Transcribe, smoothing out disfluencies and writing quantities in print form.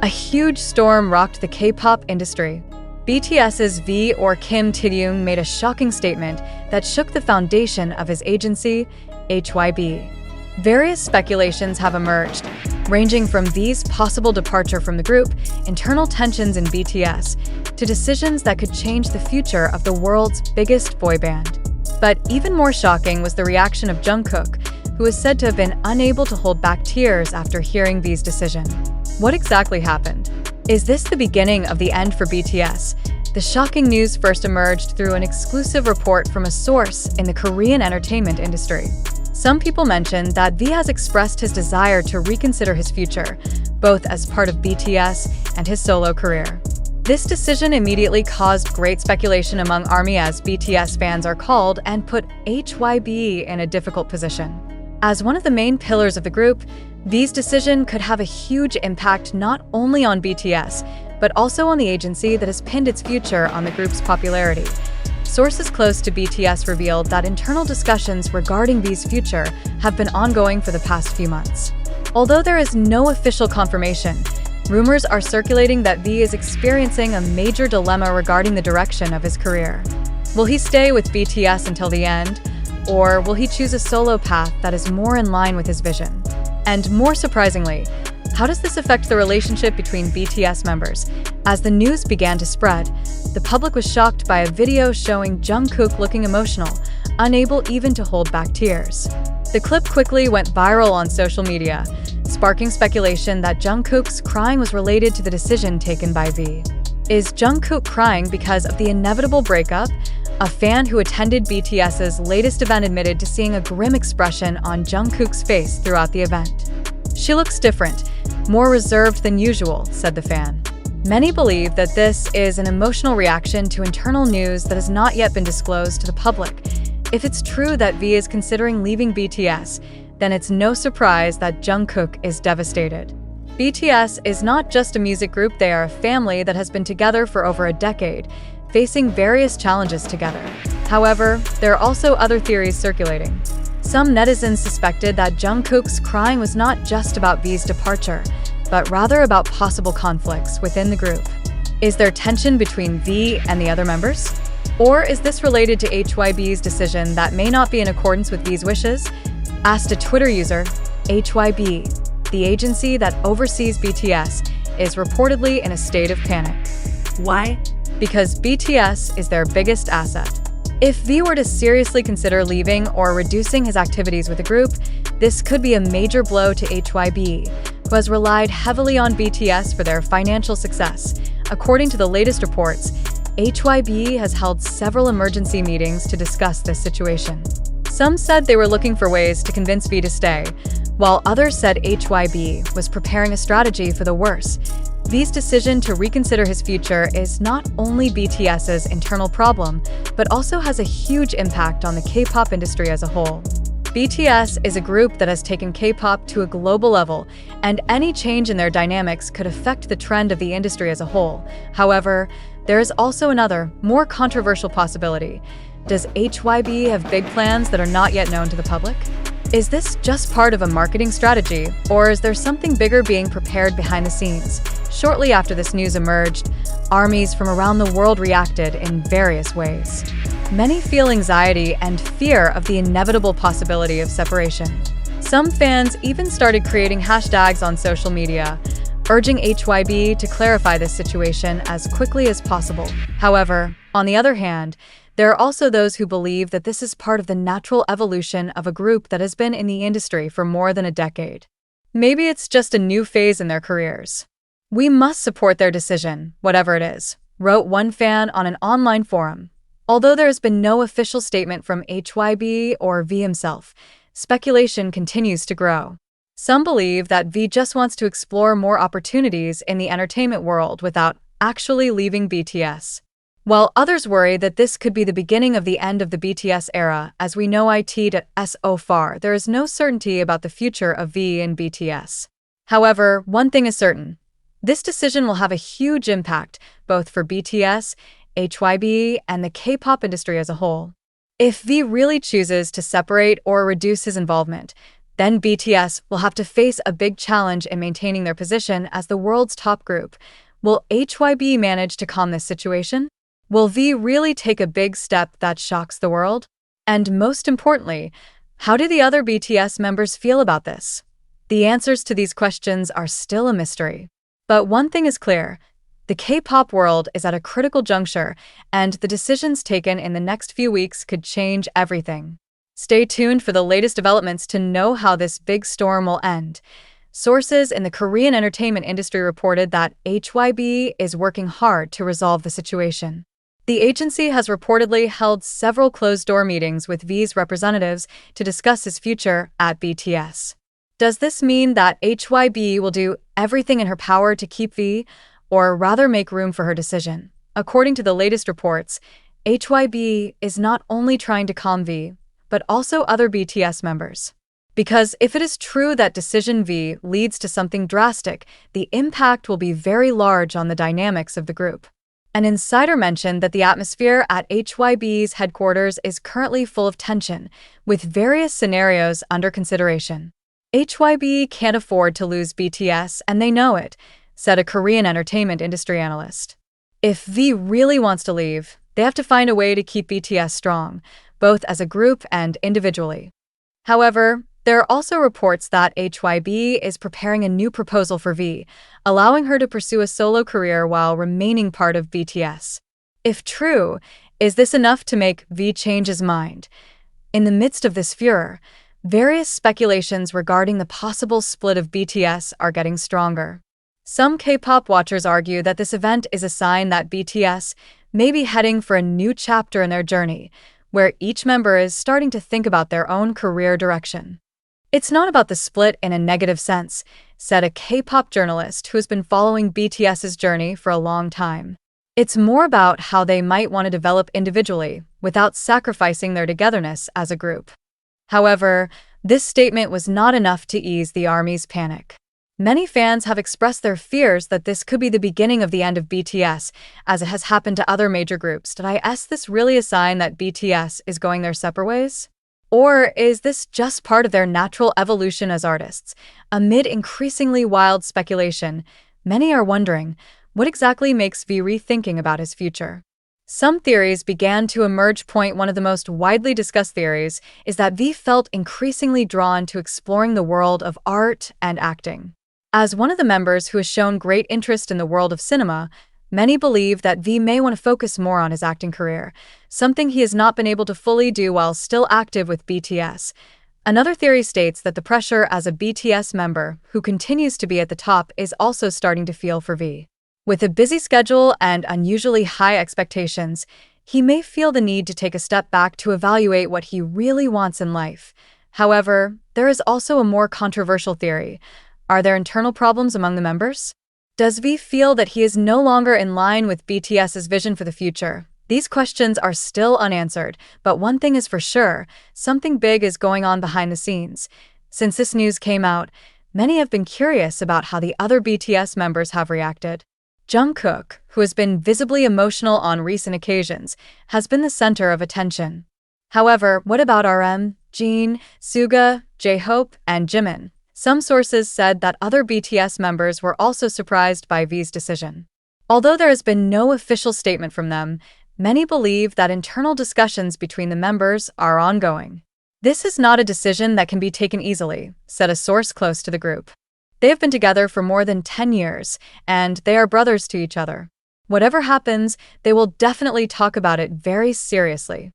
A huge storm rocked the K-pop industry. BTS's V or Kim Taehyung made a shocking statement that shook the foundation of his agency, HYBE. Various speculations have emerged, ranging from V's possible departure from the group, internal tensions in BTS, to decisions that could change the future of the world's biggest boy band. But even more shocking was the reaction of Jungkook, who is said to have been unable to hold back tears after hearing V's decision. What exactly happened? Is this the beginning of the end for BTS? The shocking news first emerged through an exclusive report from a source in the Korean entertainment industry. Some people mentioned that V has expressed his desire to reconsider his future, both as part of BTS and his solo career. This decision immediately caused great speculation among ARMY, as BTS fans are called, and put HYBE in a difficult position. As one of the main pillars of the group, V's decision could have a huge impact not only on BTS, but also on the agency that has pinned its future on the group's popularity. Sources close to BTS revealed that internal discussions regarding V's future have been ongoing for the past few months. Although there is no official confirmation, rumors are circulating that V is experiencing a major dilemma regarding the direction of his career. Will he stay with BTS until the end, or will he choose a solo path that is more in line with his vision? And more surprisingly, how does this affect the relationship between BTS members? As the news began to spread, the public was shocked by a video showing Jungkook looking emotional, unable even to hold back tears. The clip quickly went viral on social media, sparking speculation that Jungkook's crying was related to the decision taken by V. Is Jungkook crying because of the inevitable breakup? A fan who attended BTS's latest event admitted to seeing a grim expression on Jungkook's face throughout the event. "She looks different, more reserved than usual," said the fan. Many believe that this is an emotional reaction to internal news that has not yet been disclosed to the public. If it's true that V is considering leaving BTS, then it's no surprise that Jungkook is devastated. BTS is not just a music group, they are a family that has been together for over a decade, facing various challenges together. However, there are also other theories circulating. Some netizens suspected that Jungkook's crying was not just about V's departure, but rather about possible conflicts within the group. Is there tension between V and the other members? Or is this related to HYBE's decision that may not be in accordance with V's wishes? Asked a Twitter user, HYBE, the agency that oversees BTS, is reportedly in a state of panic. Why? Because BTS is their biggest asset. If V were to seriously consider leaving or reducing his activities with the group, this could be a major blow to HYBE, who has relied heavily on BTS for their financial success. According to the latest reports, HYBE has held several emergency meetings to discuss this situation. Some said they were looking for ways to convince V to stay, while others said HYBE was preparing a strategy for the worst. V's decision to reconsider his future is not only BTS's internal problem, but also has a huge impact on the K-pop industry as a whole. BTS is a group that has taken K-pop to a global level, and any change in their dynamics could affect the trend of the industry as a whole. However, there is also another, more controversial possibility. Does HYBE have big plans that are not yet known to the public? Is this just part of a marketing strategy, or is there something bigger being prepared behind the scenes? Shortly after this news emerged, armies from around the world reacted in various ways. Many feel anxiety and fear of the inevitable possibility of separation. Some fans even started creating hashtags on social media, urging HYBE to clarify this situation as quickly as possible. However, on the other hand, there are also those who believe that this is part of the natural evolution of a group that has been in the industry for more than a decade. Maybe it's just a new phase in their careers. "We must support their decision, whatever it is," wrote one fan on an online forum. Although there has been no official statement from HYBE or V himself, speculation continues to grow. Some believe that V just wants to explore more opportunities in the entertainment world without actually leaving BTS. While others worry that this could be the beginning of the end of the BTS era, as we know it so far, there is no certainty about the future of V and BTS. However, one thing is certain. This decision will have a huge impact, both for BTS, HYBE, and the K-pop industry as a whole. If V really chooses to separate or reduce his involvement, then BTS will have to face a big challenge in maintaining their position as the world's top group. Will HYBE manage to calm this situation? Will V really take a big step that shocks the world? And most importantly, how do the other BTS members feel about this? The answers to these questions are still a mystery. But one thing is clear: the K-pop world is at a critical juncture, and the decisions taken in the next few weeks could change everything. Stay tuned for the latest developments to know how this big storm will end. Sources in the Korean entertainment industry reported that HYBE is working hard to resolve the situation. The agency has reportedly held several closed-door meetings with V's representatives to discuss his future at BTS. Does this mean that HYBE will do everything in her power to keep V, or rather make room for her decision? According to the latest reports, HYBE is not only trying to calm V, but also other BTS members. Because if it is true that decision V leads to something drastic, the impact will be very large on the dynamics of the group. An insider mentioned that the atmosphere at HYBE's headquarters is currently full of tension, with various scenarios under consideration. HYBE can't afford to lose BTS, and they know it, said a Korean entertainment industry analyst. If V really wants to leave, they have to find a way to keep BTS strong, both as a group and individually. However, there are also reports that HYBE is preparing a new proposal for V, allowing her to pursue a solo career while remaining part of BTS. If true, is this enough to make V change his mind? In the midst of this furor, various speculations regarding the possible split of BTS are getting stronger. Some K-pop watchers argue that this event is a sign that BTS may be heading for a new chapter in their journey, where each member is starting to think about their own career direction. It's not about the split in a negative sense, said a K-pop journalist who has been following BTS's journey for a long time. It's more about how they might want to develop individually without sacrificing their togetherness as a group. However, this statement was not enough to ease the ARMY's panic. Many fans have expressed their fears that this could be the beginning of the end of BTS, as it has happened to other major groups. Did I ask this really a sign that BTS is going their separate ways? Or is this just part of their natural evolution as artists? Amid increasingly wild speculation, many are wondering, what exactly makes V rethinking about his future? Some theories began to emerge. One of the most widely discussed theories is that V felt increasingly drawn to exploring the world of art and acting. As one of the members who has shown great interest in the world of cinema, many believe that V may want to focus more on his acting career, something he has not been able to fully do while still active with BTS. Another theory states that the pressure as a BTS member who continues to be at the top is also starting to feel for V. With a busy schedule and unusually high expectations, he may feel the need to take a step back to evaluate what he really wants in life. However, there is also a more controversial theory. Are there internal problems among the members? Does V feel that he is no longer in line with BTS's vision for the future? These questions are still unanswered, but one thing is for sure: something big is going on behind the scenes. Since this news came out, many have been curious about how the other BTS members have reacted. Jungkook, who has been visibly emotional on recent occasions, has been the center of attention. However, what about RM, Jin, Suga, J-Hope, and Jimin? Some sources said that other BTS members were also surprised by V's decision. Although there has been no official statement from them, many believe that internal discussions between the members are ongoing. This is not a decision that can be taken easily, said a source close to the group. They have been together for more than 10 years, and they are brothers to each other. Whatever happens, they will definitely talk about it very seriously.